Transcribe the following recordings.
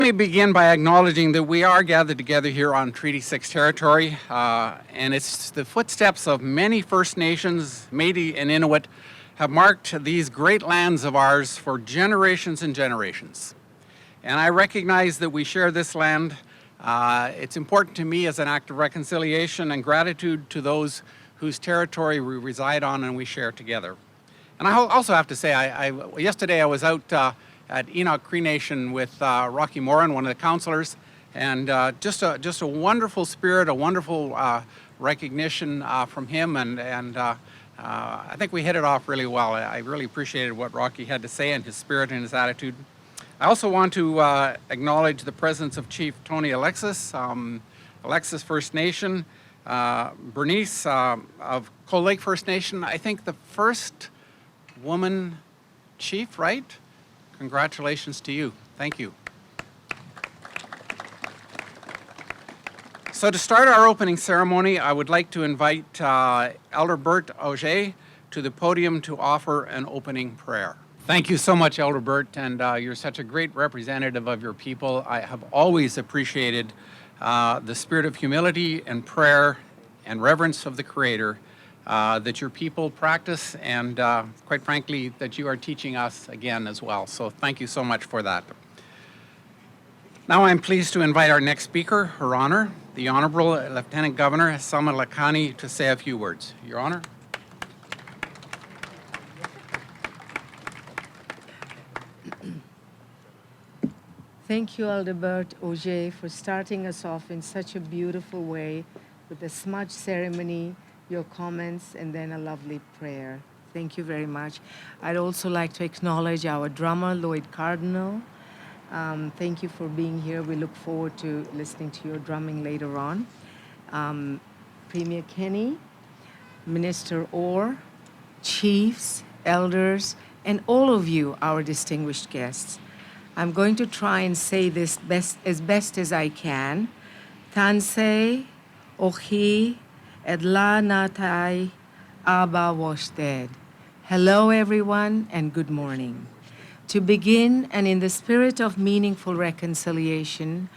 Let me begin by acknowledging that we are gathered together here on Treaty 6 territory, and it's the footsteps of many First Nations, Métis, and Inuit have marked these great lands of ours for generations and generations. And I recognize that we share this land. It's important to me as an act of reconciliation and gratitude to those whose territory we reside on and we share together. And I also have to say, yesterday I was out at Enoch Cree Nation with Rocky Moran, one of the councillors, and just a wonderful spirit, a wonderful recognition from him, and I think we hit it off really well. I really appreciated what Rocky had to say and his spirit and his attitude. I also want to acknowledge the presence of Chief Tony Alexis, Alexis First Nation, Bernice of Cold Lake First Nation, I think the first woman chief, right? Congratulations to you. Thank you. So to start our opening ceremony, I would like to invite Elder Bert Auger to the podium to offer an opening prayer. Thank you so much, Elder Bert, and you're such a great representative of your people. I have always appreciated the spirit of humility and prayer and reverence of the Creator that your people practice, and quite frankly, that you are teaching us again as well. So thank you so much for that. Now I'm pleased to invite our next speaker, Her Honor, the Honorable Lieutenant Governor Selma Lakhani, to say a few words. Your Honor. Thank you, Aldebert Auger, for starting us off in such a beautiful way with a smudge ceremony, your comments, and then a lovely prayer. Thank you very much. I'd also like to acknowledge our drummer, Lloyd Cardinal. Thank you for being here. We look forward to listening to your drumming later on. Premier Kenney, Minister Orr, chiefs, elders, and all of you, our distinguished guests. I'm going to try and say this as best as I can. Tansei, Ohi, Edla Natai, Abba Washed. Hello, everyone, and good morning. To begin, and in the spirit of meaningful reconciliation,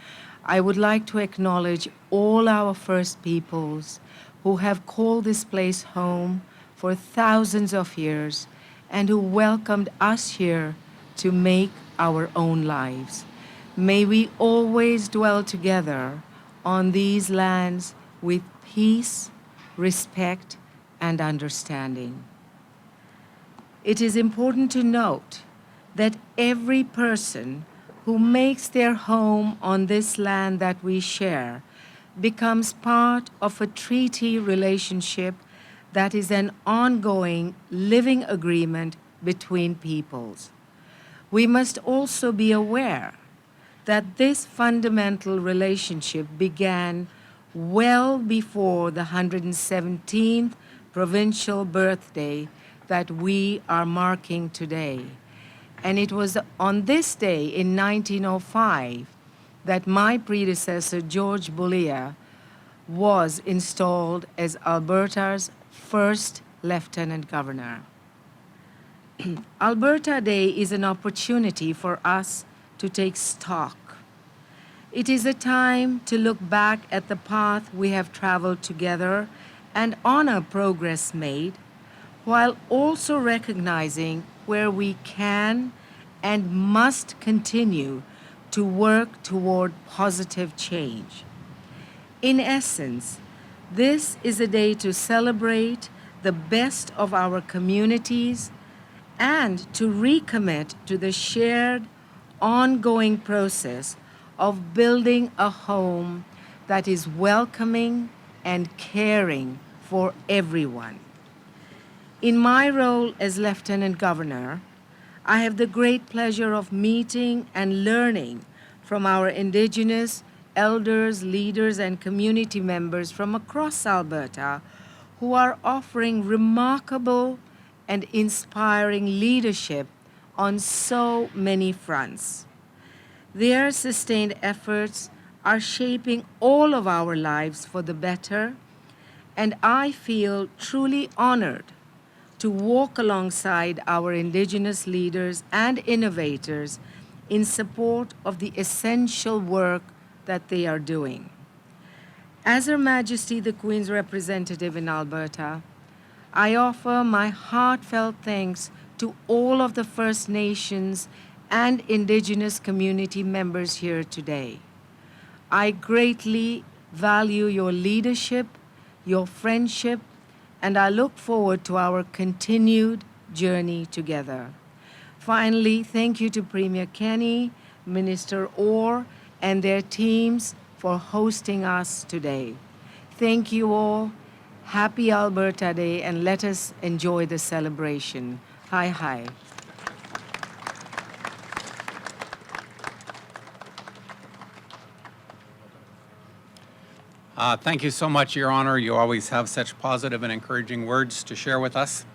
I would like to acknowledge all our First Peoples who have called this place home for thousands of years and who welcomed us here to make our own lives. May we always dwell together on these lands with peace, respect, and understanding. It is important to note that every person who makes their home on this land that we share becomes part of a treaty relationship that is an ongoing living agreement between peoples. We must also be aware that this fundamental relationship began well before the 117th provincial birthday that we are marking today. And it was on this day in 1905 that my predecessor, George Bullia, was installed as Alberta's first Lieutenant Governor. Alberta Day is an opportunity for us to take stock. It is a time to look back at the path we have traveled together and honor progress made, while also recognizing where we can and must continue to work toward positive change. In essence, this is a day to celebrate the best of our communities and to recommit to the shared, ongoing process of building a home that is welcoming and caring for everyone. In my role as Lieutenant Governor, I have the great pleasure of meeting and learning from our Indigenous elders, leaders, and community members from across Alberta who are offering remarkable and inspiring leadership on so many fronts. Their sustained efforts are shaping all of our lives for the better, and I feel truly honored to walk alongside our Indigenous leaders and innovators in support of the essential work that they are doing. As Her Majesty the Queen's representative in Alberta, I offer my heartfelt thanks to all of the First Nations and Indigenous community members here today. I greatly value your leadership, your friendship, and I look forward to our continued journey together. Finally, thank you to Premier Kenney, Minister Orr, and their teams for hosting us today. Thank you all. Happy Alberta Day, and let us enjoy the celebration. Hi, hi. Thank you so much, Your Honor. You always have such positive and encouraging words to share with us.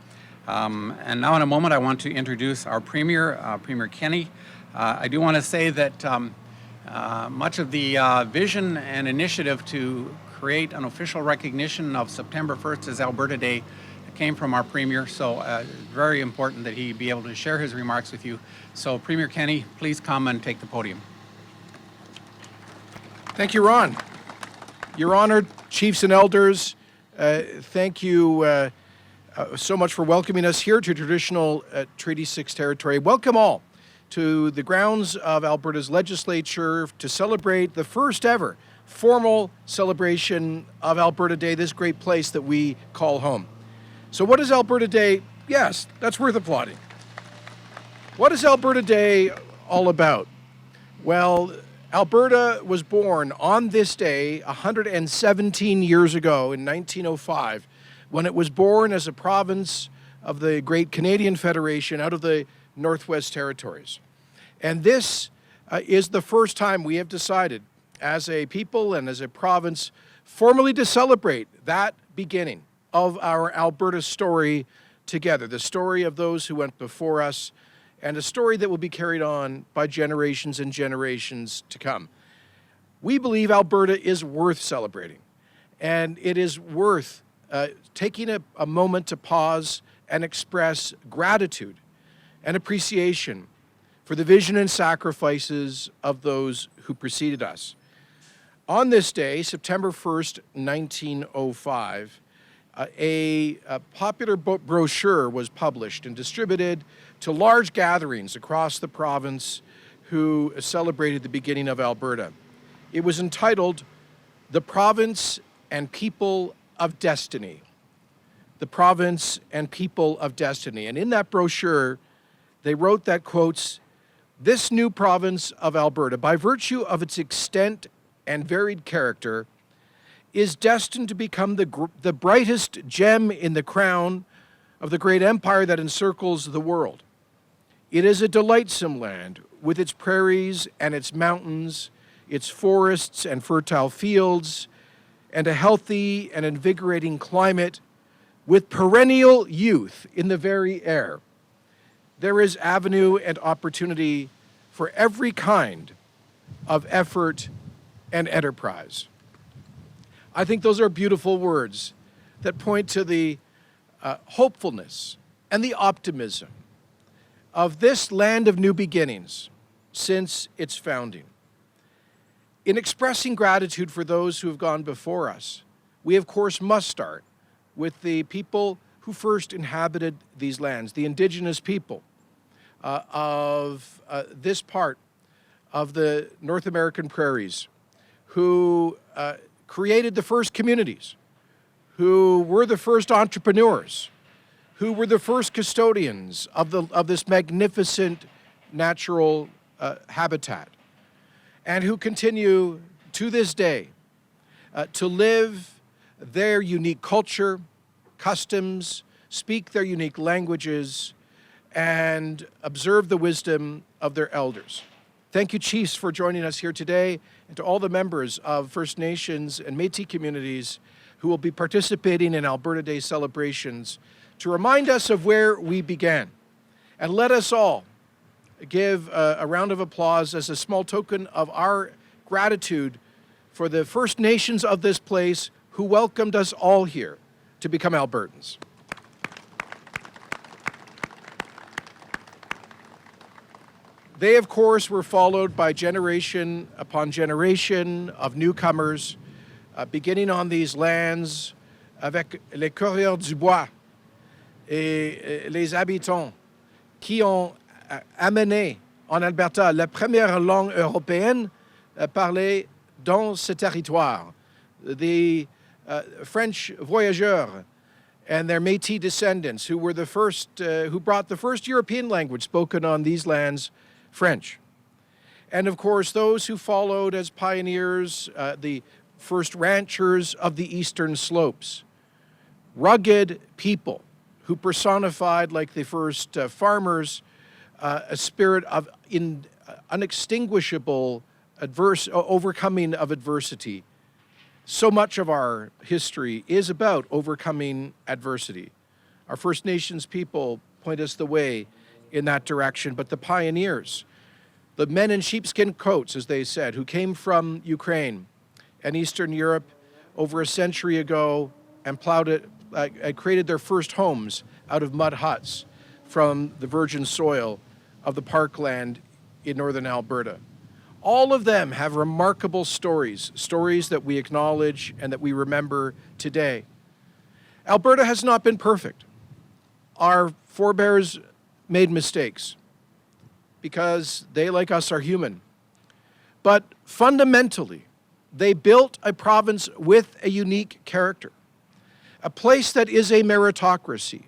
And now in a moment, I want to introduce our Premier, Premier Kenney. I do want to say that much of the vision and initiative to create an official recognition of September 1st as Alberta Day came from our Premier, so very important that he be able to share his remarks with you. So Premier Kenney, please come and take the podium. Thank you, Ron. Your Honor, Chiefs and Elders, thank you so much for welcoming us here to traditional Treaty 6 territory. Welcome all to the grounds of Alberta's legislature to celebrate the first ever formal celebration of Alberta Day, this great place that we call home. So what is Alberta Day? Yes, that's worth applauding. What is Alberta Day all about? Well, Alberta was born on this day 117 years ago in 1905, when it was born as a province of the great Canadian Federation out of the Northwest Territories. And this is the first time we have decided as a people and as a province formally to celebrate that beginning of our Alberta story together, the story of those who went before us, and a story that will be carried on by generations and generations to come. We believe Alberta is worth celebrating, and it is worth taking a moment to pause and express gratitude and appreciation for the vision and sacrifices of those who preceded us. On this day, September 1st, 1905, a popular brochure was published and distributed to large gatherings across the province who celebrated the beginning of Alberta. It was entitled, "The Province and People of Destiny." The Province and People of Destiny. And in that brochure, they wrote that, quotes, "This new province of Alberta, by virtue of its extent and varied character, is destined to become the brightest gem in the crown of the great empire that encircles the world. It is a delightsome land with its prairies and its mountains, its forests and fertile fields, and a healthy and invigorating climate with perennial youth in the very air. There is avenue and opportunity for every kind of effort and enterprise." I think those are beautiful words that point to the hopefulness and the optimism of this land of new beginnings since its founding. In expressing gratitude for those who have gone before us, we of course must start with the people who first inhabited these lands, the Indigenous people of this part of the North American prairies, who created the first communities, who were the first entrepreneurs, who were the first custodians of this magnificent natural habitat, and who continue to this day to live their unique culture, customs, speak their unique languages, and observe the wisdom of their elders. Thank you, Chiefs, for joining us here today, and to all the members of First Nations and Métis communities who will be participating in Alberta Day celebrations to remind us of where we began. And let us all give a round of applause as a small token of our gratitude for the First Nations of this place who welcomed us all here to become Albertans. They, of course, were followed by generation upon generation of newcomers, beginning on these lands avec les coureurs du bois et les habitants qui ont amené en Alberta la première langue européenne parlée dans ce territoire. The French voyageurs and their Métis descendants who were the first, who brought the first European language spoken on these lands, French. And of course, those who followed as pioneers, the first ranchers of the eastern slopes, rugged people who personified, like the first farmers, a spirit of unextinguishable overcoming of adversity. So much of our history is about overcoming adversity. Our First Nations people point us the way in that direction, but the pioneers, the men in sheepskin coats, as they said, who came from Ukraine and Eastern Europe over a century ago and created their first homes out of mud huts from the virgin soil of the parkland in northern Alberta. All of them have remarkable stories, stories that we acknowledge and that we remember today. Alberta has not been perfect. Our forebears made mistakes because they, like us, are human. But fundamentally, they built a province with a unique character, a place that is a meritocracy,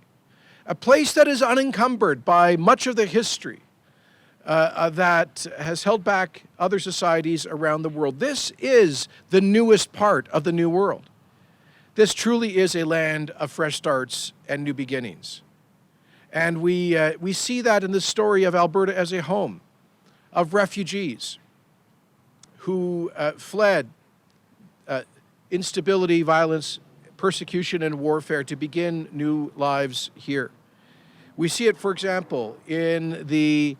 a place that is unencumbered by much of the history that has held back other societies around the world. This is the newest part of the New World. This truly is a land of fresh starts and new beginnings. And we see that in the story of Alberta as a home, of refugees who fled instability, violence, persecution, and warfare to begin new lives here. We see it, for example, in the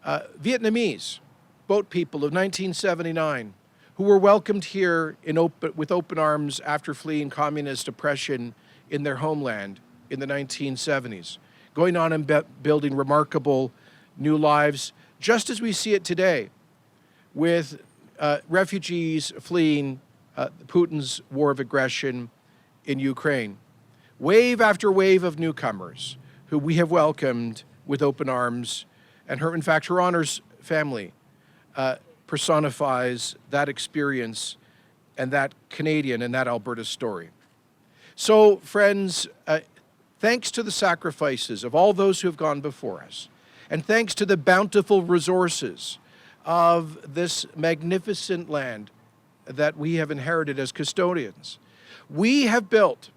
Vietnamese boat people of 1979 who were welcomed here with open arms after fleeing communist oppression in their homeland in the 1970s, going on and building remarkable new lives, just as we see it today with refugees fleeing Putin's war of aggression in Ukraine. Wave after wave of newcomers who we have welcomed with open arms. And in fact, Her Honor's family personifies that experience and that Canadian and that Alberta story. So, friends, thanks to the sacrifices of all those who have gone before us, and thanks to the bountiful resources of this magnificent land that we have inherited as custodians, we have built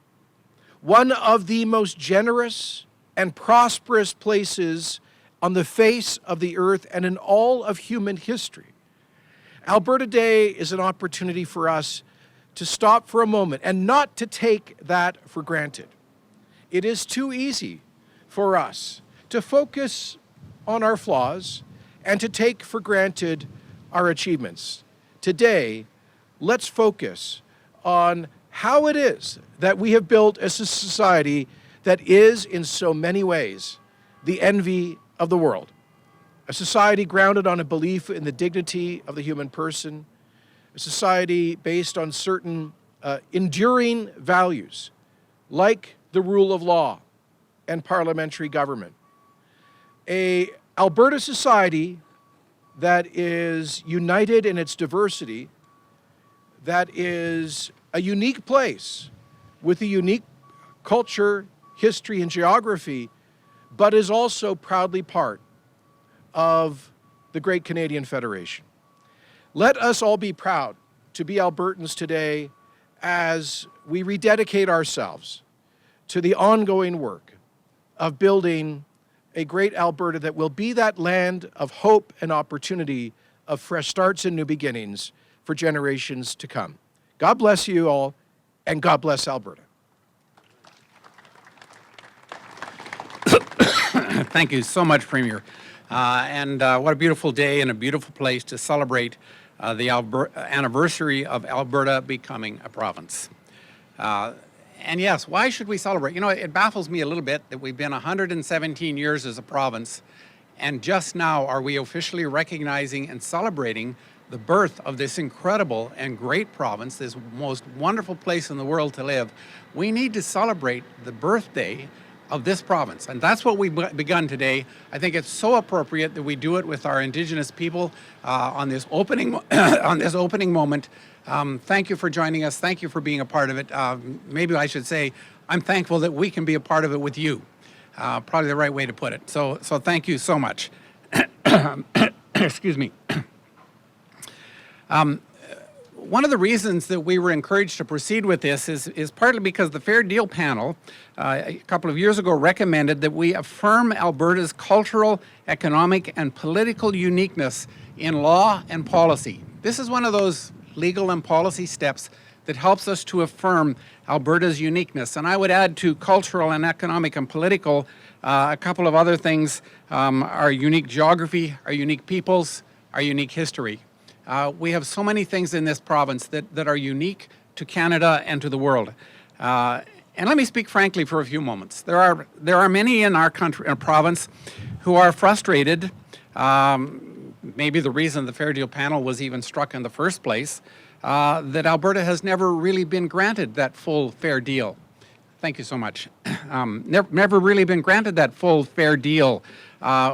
one of the most generous and prosperous places on the face of the earth and in all of human history. Alberta Day is an opportunity for us to stop for a moment and not to take that for granted. It is too easy for us to focus on our flaws and to take for granted our achievements. Today, let's focus on how it is that we have built a society that is, in so many ways, the envy of the world. A society grounded on a belief in the dignity of the human person, a society based on certain enduring values, like the rule of law and parliamentary government. An Alberta society that is united in its diversity, that is a unique place with a unique culture, history, and geography, but is also proudly part of the great Canadian Federation. Let us all be proud to be Albertans today as we rededicate ourselves to the ongoing work of building a great Alberta that will be that land of hope and opportunity, of fresh starts and new beginnings for generations to come. God bless you all, and God bless Alberta. Thank you so much, Premier. And what a beautiful day and a beautiful place to celebrate the anniversary of Alberta becoming a province. And yes, why should we celebrate? You know, it baffles me a little bit that we've been 117 years as a province, And just now are we officially recognizing and celebrating the birth of this incredible and great province, this most wonderful place in the world to live. We need to celebrate the birthday of this province, and that's what we've begun today. I think it's so appropriate that we do it with our Indigenous people on this opening on this opening moment. Thank you for joining us. Thank you for being a part of it. Maybe I should say I'm thankful that we can be a part of it with you. Probably the right way to put it. So thank you so much. Excuse me. One of the reasons that we were encouraged to proceed with this is partly because the Fair Deal panel a couple of years ago recommended that we affirm Alberta's cultural, economic, and political uniqueness in law and policy. This is one of those legal and policy steps that helps us to affirm Alberta's uniqueness. And I would add to cultural and economic and political a couple of other things, our unique geography, our unique peoples, our unique history. We have so many things in this province that are unique to Canada and to the world. And let me speak frankly for a few moments. There are many in our country, our province, who are frustrated. Maybe the reason the Fair Deal panel was even struck in the first place, that Alberta has never really been granted that full fair deal. Thank you so much. Never really been granted that full fair deal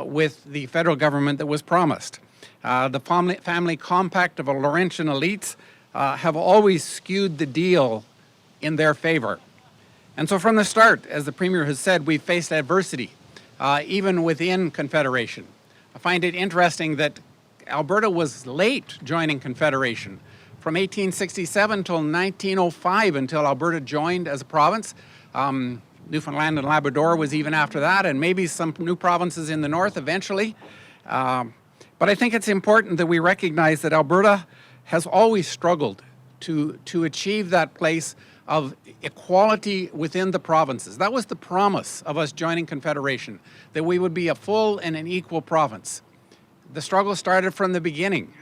with the federal government that was promised. The family compact of Laurentian elites have always skewed the deal in their favor. And so from the start, as the Premier has said, we've faced adversity, even within Confederation. I find it interesting that Alberta was late joining Confederation. From 1867 till 1905, until Alberta joined as a province. Newfoundland and Labrador was even after that, and maybe some new provinces in the north eventually. But I think it's important that we recognize that Alberta has always struggled to achieve that place of equality within the provinces. That was the promise of us joining Confederation, that we would be a full and an equal province. The struggle started from the beginning.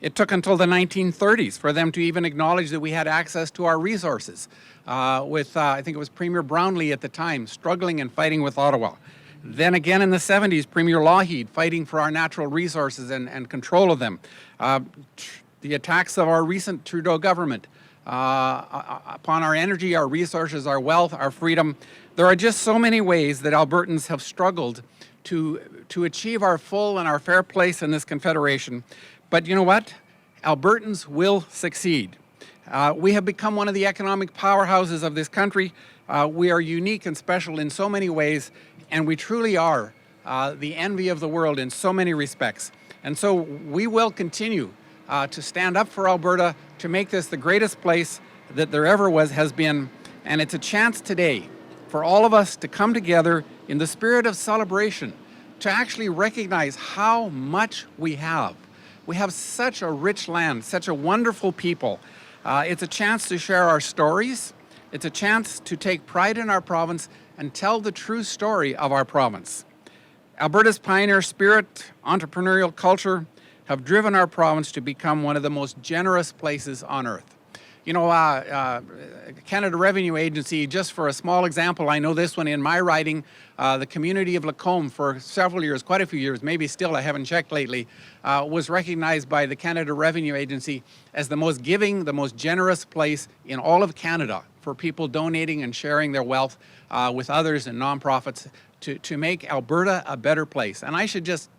It took until the 1930s for them to even acknowledge that we had access to our resources, with, I think it was Premier Brownlee at the time, struggling and fighting with Ottawa. Then again in the 70s, Premier Lougheed fighting for our natural resources and control of them. The attacks of our recent Trudeau government upon our energy, our resources, our wealth, our freedom. There are just so many ways that Albertans have struggled to achieve our full and our fair place in this Confederation. But you know what? Albertans will succeed. We have become one of the economic powerhouses of this country. We are unique and special in so many ways, and we truly are the envy of the world in so many respects. And so we will continue to stand up for Alberta, to make this the greatest place that there ever has been. And it's a chance today for all of us to come together in the spirit of celebration, to actually recognize how much we have. We have such a rich land, such a wonderful people. It's a chance to share our stories. It's a chance to take pride in our province and tell the true story of our province. Alberta's pioneer spirit, entrepreneurial culture have driven our province to become one of the most generous places on earth. You know, Canada Revenue Agency, just for a small example, I know this one in my riding, the community of Lacombe for several years, quite a few years, maybe still, I haven't checked lately, was recognized by the Canada Revenue Agency as the most giving, the most generous place in all of Canada for people donating and sharing their wealth with others and nonprofits to make Alberta a better place. And I should just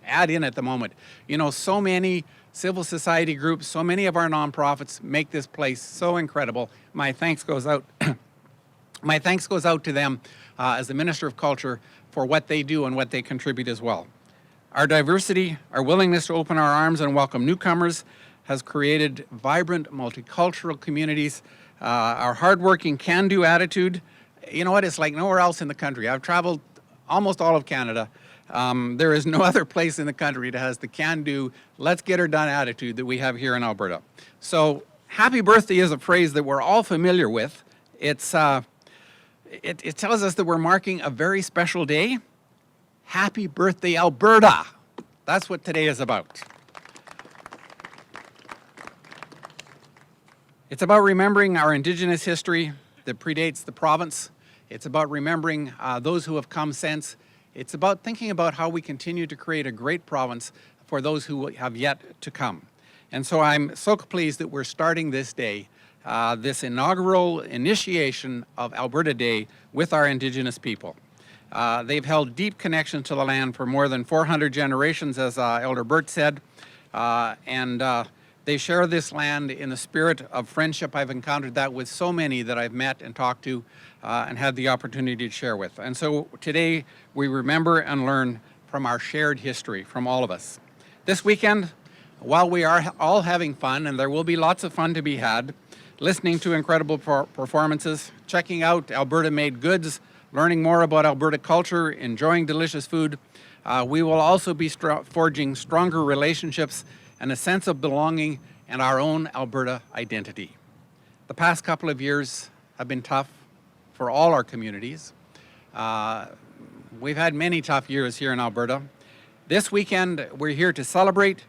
add in at the moment, you know, so many civil society groups, so many of our nonprofits make this place so incredible. My thanks goes out. My thanks goes out to them as the Minister of Culture for what they do and what they contribute as well. Our diversity, our willingness to open our arms and welcome newcomers has created vibrant multicultural communities. Our hardworking can-do attitude, you know what, it's like nowhere else in the country. I've traveled almost all of Canada. There is no other place in the country that has the can-do, let's get her done attitude that we have here in Alberta. So happy birthday is a phrase that we're all familiar with. It tells us that we're marking a very special day. Happy birthday, Alberta. That's what today is about. It's about remembering our Indigenous history that predates the province. It's about remembering those who have come since. It's about thinking about how we continue to create a great province for those who have yet to come. And so I'm so pleased that we're starting this day, this inaugural initiation of Alberta Day with our Indigenous people. They've held deep connection to the land for more than 400 generations, as Elder Bert said, and they share this land in the spirit of friendship. I've encountered that with so many that I've met and talked to and had the opportunity to share with. And so today we remember and learn from our shared history, from all of us. This weekend, while we are all having fun, and there will be lots of fun to be had, listening to incredible performances, checking out Alberta-made goods, learning more about Alberta culture, enjoying delicious food, we will also be forging stronger relationships and a sense of belonging and our own Alberta identity. The past couple of years have been tough for all our communities. We've had many tough years here in Alberta. This weekend, we're here to celebrate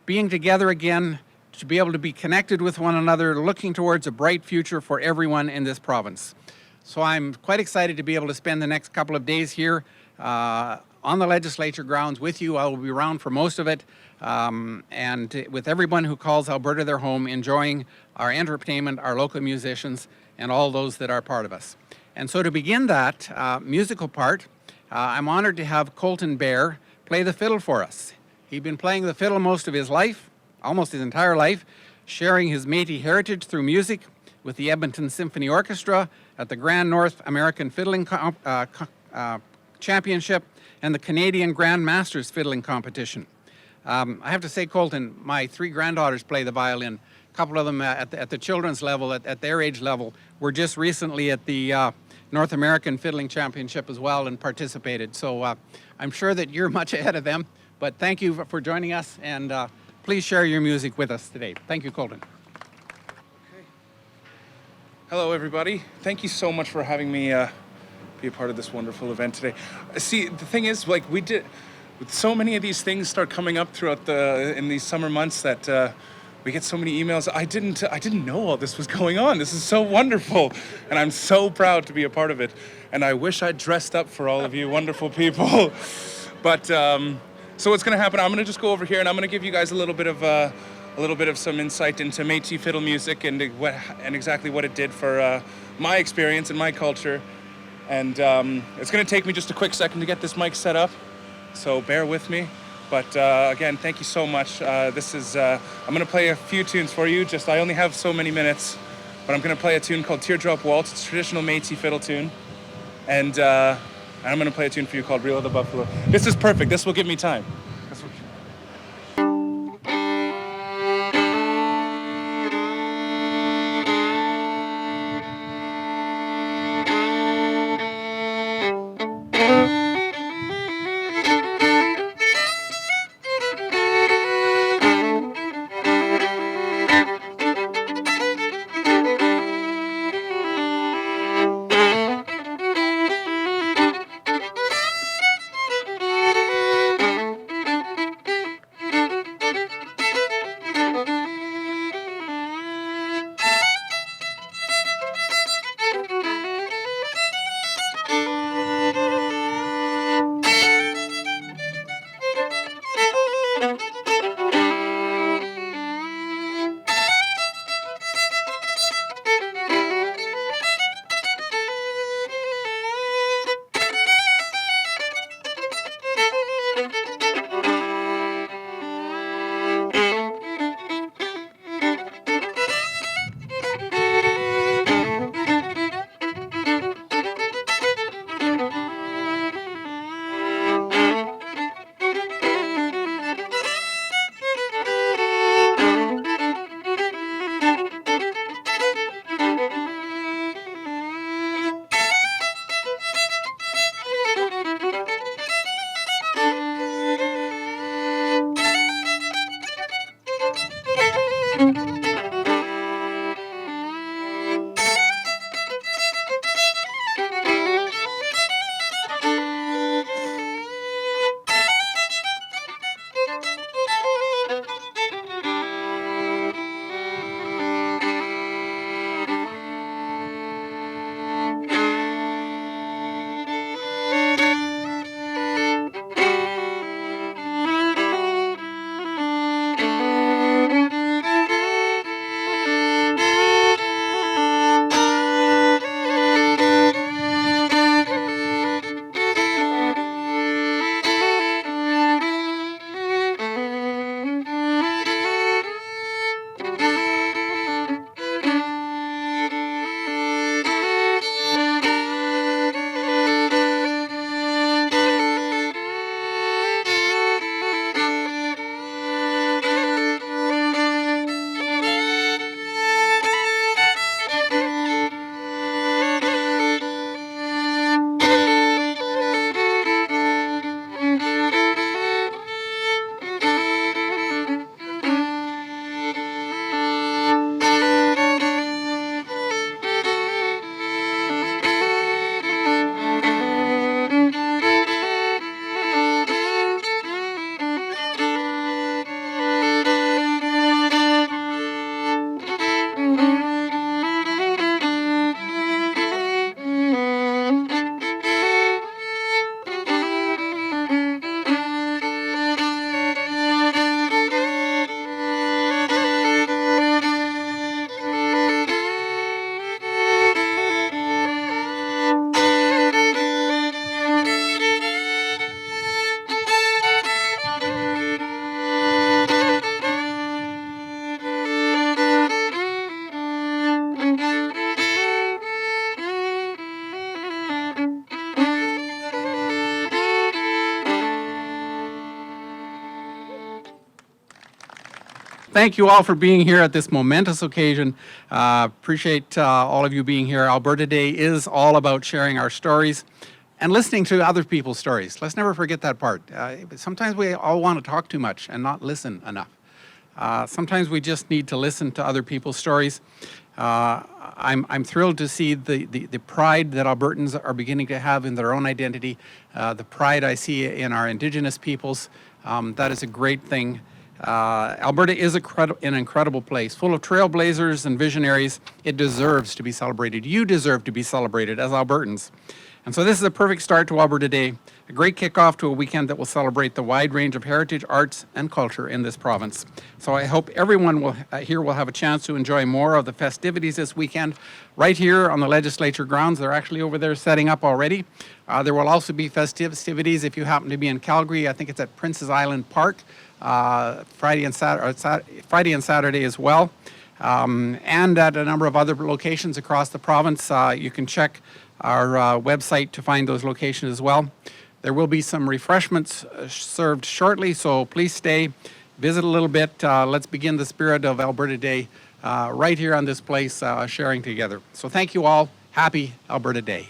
being together again, to be able to be connected with one another, looking towards a bright future for everyone in this province. So I'm quite excited to be able to spend the next couple of days here on the legislature grounds with you. I will be around for most of it, and with everyone who calls Alberta their home, enjoying our entertainment, our local musicians, and all those that are part of us. And so to begin that musical part, I'm honored to have Colton Bear play the fiddle for us. He's been playing the fiddle most of his life, almost his entire life, sharing his Métis heritage through music with the Edmonton Symphony Orchestra at the Grand North American Fiddling Championship and the Canadian Grand Masters Fiddling Competition. I have to say, Colton, my 3 granddaughters play the violin. A couple of them at the children's level, at their age level, were just recently at the North American Fiddling Championship as well and participated. So I'm sure that you're much ahead of them, but thank you for joining us, and please share your music with us today. Thank you, Colton. Okay. Hello, everybody. Thank you so much for having me be a part of this wonderful event today. See, the thing is, like, with so many of these things start coming up throughout in these summer months that we get so many emails. I didn't know all this was going on. This is so wonderful, and I'm so proud to be a part of it. And I wish I'd dressed up for all of you wonderful people. But so what's going to happen? I'm going to just go over here, and I'm going to give you guys a little bit of some insight into Métis fiddle music and exactly what it did for my experience and my culture. And it's going to take me just a quick second to get this mic set up, so bear with me. But again, thank you so much. I'm going to play a few tunes for you. I only have so many minutes, but I'm going to play a tune called Teardrop Waltz. It's a traditional Métis fiddle tune. And I'm going to play a tune for you called Reel of the Buffalo. This is perfect. This will give me time. thank you all for being here at this momentous occasion. Appreciate all of you being here. Alberta Day is all about sharing our stories and listening to other people's stories. Let's never forget that part. Sometimes we all want to talk too much and not listen enough. Sometimes we just need to listen to other people's stories. I'm thrilled to see the pride that Albertans are beginning to have in their own identity, the pride I see in our Indigenous peoples. That is a great thing. Alberta is an incredible place, full of trailblazers and visionaries. It deserves to be celebrated. You deserve to be celebrated as Albertans. And so this is a perfect start to Alberta Day, a great kickoff to a weekend that will celebrate the wide range of heritage, arts, and culture in this province. So I hope everyone here will have a chance to enjoy more of the festivities this weekend right here on the legislature grounds. They're actually over there setting up already. There will also be festivities if you happen to be in Calgary. I think it's at Princess Island Park, Friday and Saturday as well, and at a number of other locations across the province. You can check our website to find those locations as well. There will be some refreshments served shortly, so please stay, visit a little bit. Let's begin the spirit of Alberta Day right here on this place, sharing together. So thank you all. Happy Alberta Day.